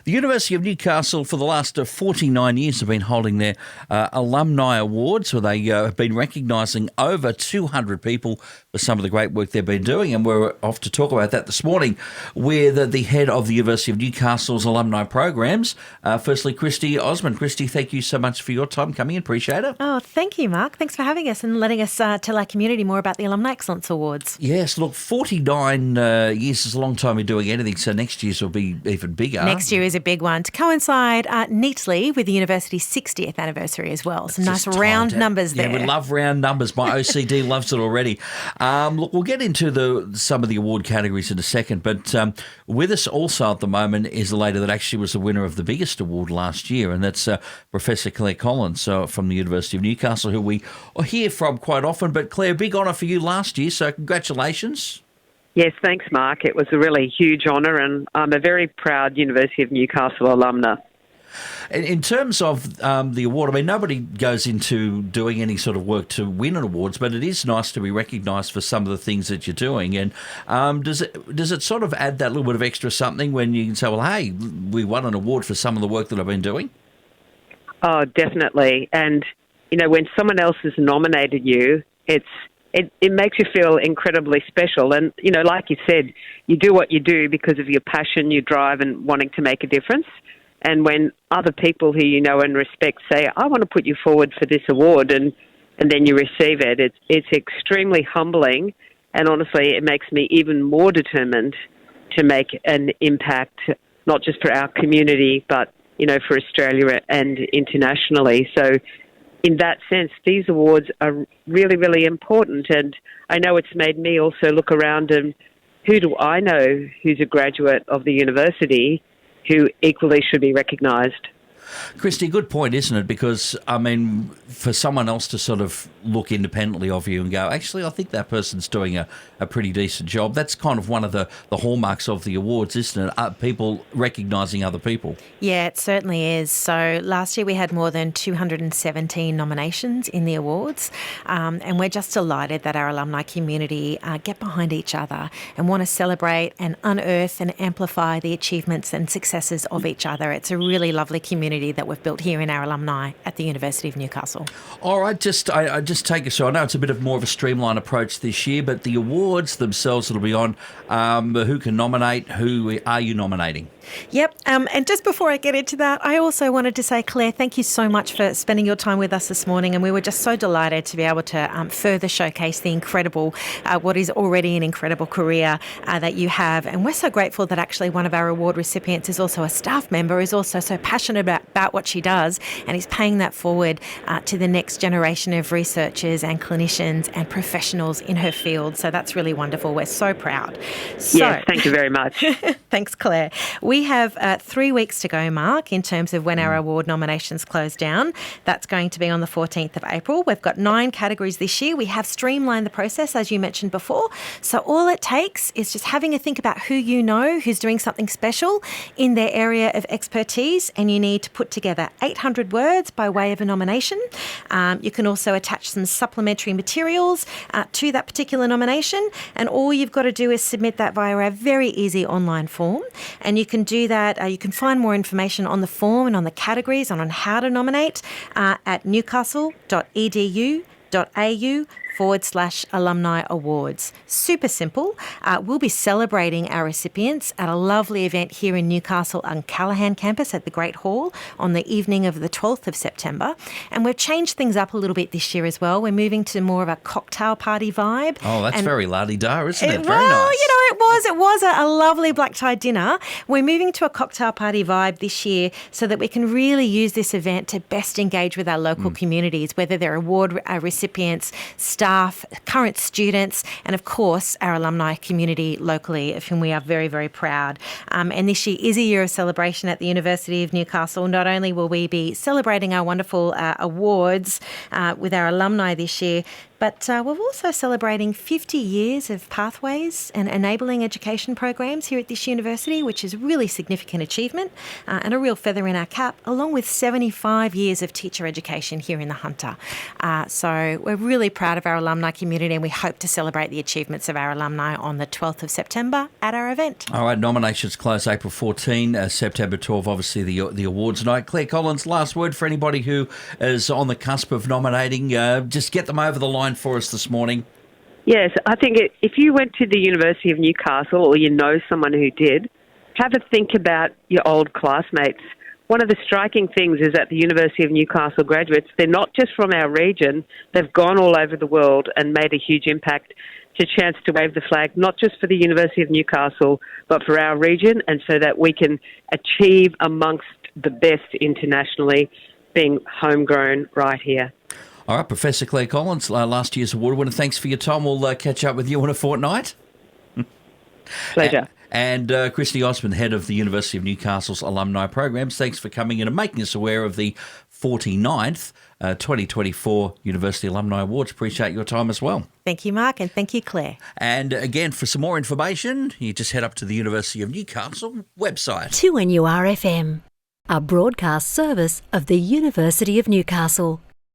The University of Newcastle for the last 49 years have been holding their alumni awards, where they have been recognising over 200 people for some of the great work they've been doing. And we're off to talk about that this morning with the head of the University of Newcastle's alumni programs. Firstly, Christy Osmond. Christy, thank you so much for your time coming in. Appreciate it. Oh, thank you, Mark. Thanks for having us and letting us tell our community more about the Alumni Excellence Awards. Yes, look, 49 years is a long time of doing anything, so next year's will be even bigger. Next year is a big one to coincide neatly with the university's 60th anniversary as well. Some nice round numbers there. Yeah, we love round numbers. My OCD loves it already. Look, we'll get into some of the award categories in a second, but with us also at the moment is a lady that actually was the winner of the biggest award last year, and that's Professor Claire Collins from the University of Newcastle, who we hear from quite often. But Claire, big honour for you last year, so congratulations. Yes, thanks, Mark. It was a really huge honour, and I'm a very proud University of Newcastle alumna. In terms of the award, I mean, nobody goes into doing any sort of work to win an awards, but it is nice to be recognised for some of the things that you're doing. And does it sort of add that little bit of extra something when you can say, well, hey, we won an award for some of the work that I've been doing? Oh, definitely. And, you know, when someone else has nominated you, it makes you feel incredibly special. And, you know, like you said, you do what you do because of your passion, your drive and wanting to make a difference. And when other people who you know and respect say, I want to put you forward for this award, and then you receive it, it's extremely humbling. And honestly, it makes me even more determined to make an impact, not just for our community, but, you know, for Australia and internationally. So in that sense, these awards are really, really important. And I know it's made me also look around and who do I know who's a graduate of the university who equally should be recognised. Christy, good point, isn't it? Because, I mean, for someone else to sort of look independently of you and go, actually, I think that person's doing a pretty decent job. That's kind of one of the hallmarks of the awards, isn't it? People recognising other people. Yeah, it certainly is. So last year we had more than 217 nominations in the awards, and we're just delighted that our alumni community get behind each other and want to celebrate and unearth and amplify the achievements and successes of each other. It's a really lovely community that we've built here in our alumni at the University of Newcastle. All right, I just take it. So I know it's a bit of more of a streamlined approach this year, but the awards themselves that'll be on, who can nominate, who are you nominating? Yep, and just before I get into that, I also wanted to say, Claire, thank you so much for spending your time with us this morning, and we were just so delighted to be able to further showcase the incredible, what is already an incredible career that you have, and we're so grateful that actually one of our award recipients is also a staff member, is also so passionate about what she does, and is paying that forward to the next generation of researchers and clinicians and professionals in her field, so that's really wonderful. We're so proud. Yes, thank you very much. Thanks, Claire. We have 3 weeks to go, Mark, in terms of when our award nominations close down. That's going to be on the 14th of April. We've got 9 categories this year. We have streamlined the process, as you mentioned before. So all it takes is just having a think about who you know who's doing something special in their area of expertise, and you need to put together 800 words by way of a nomination. You can also attach some supplementary materials to that particular nomination, and all you've got to do is submit that via a very easy online form, and you can do that. You can find more information on the form and on the categories and on how to nominate at newcastle.edu.au/alumni awards. Super simple. We'll be celebrating our recipients at a lovely event here in Newcastle on Callaghan campus at the Great Hall on the evening of the 12th of September. And we've changed things up a little bit this year as well. We're moving to more of a cocktail party vibe. Oh, that's very la-di-da, isn't it? Very well, nice. you know, it was a lovely black tie dinner. We're moving to a cocktail party vibe this year so that we can really use this event to best engage with our local communities, whether they're award recipients, staff, current students, and of course our alumni community locally, of whom we are very, very proud. And this year is a year of celebration at the University of Newcastle. Not only will we be celebrating our wonderful awards with our alumni this year, But we're also celebrating 50 years of pathways and enabling education programs here at this university, which is a really significant achievement and a real feather in our cap, along with 75 years of teacher education here in the Hunter. So we're really proud of our alumni community, and we hope to celebrate the achievements of our alumni on the 12th of September at our event. All right, nominations close April 14, September 12, obviously the awards night. Claire Collins, last word for anybody who is on the cusp of nominating. Just get them over the line for us this morning. Yes, I think if you went to the University of Newcastle or you know someone who did, have a think about your old classmates. One of the striking things is that the University of Newcastle graduates, they're not just from our region, they've gone all over the world and made a huge impact. It's a chance to wave the flag, not just for the University of Newcastle, but for our region, and so that we can achieve amongst the best internationally, being homegrown right here. All right, Professor Claire Collins, last year's award winner, thanks for your time. We'll catch up with you in a fortnight. Pleasure. And Christy Osmond, head of the University of Newcastle's alumni programs, thanks for coming in and making us aware of the 49th 2024 University Alumni Awards. Appreciate your time as well. Thank you, Mark, and thank you, Claire. And again, for some more information, you just head up to the University of Newcastle website. 2NURFM, a broadcast service of the University of Newcastle.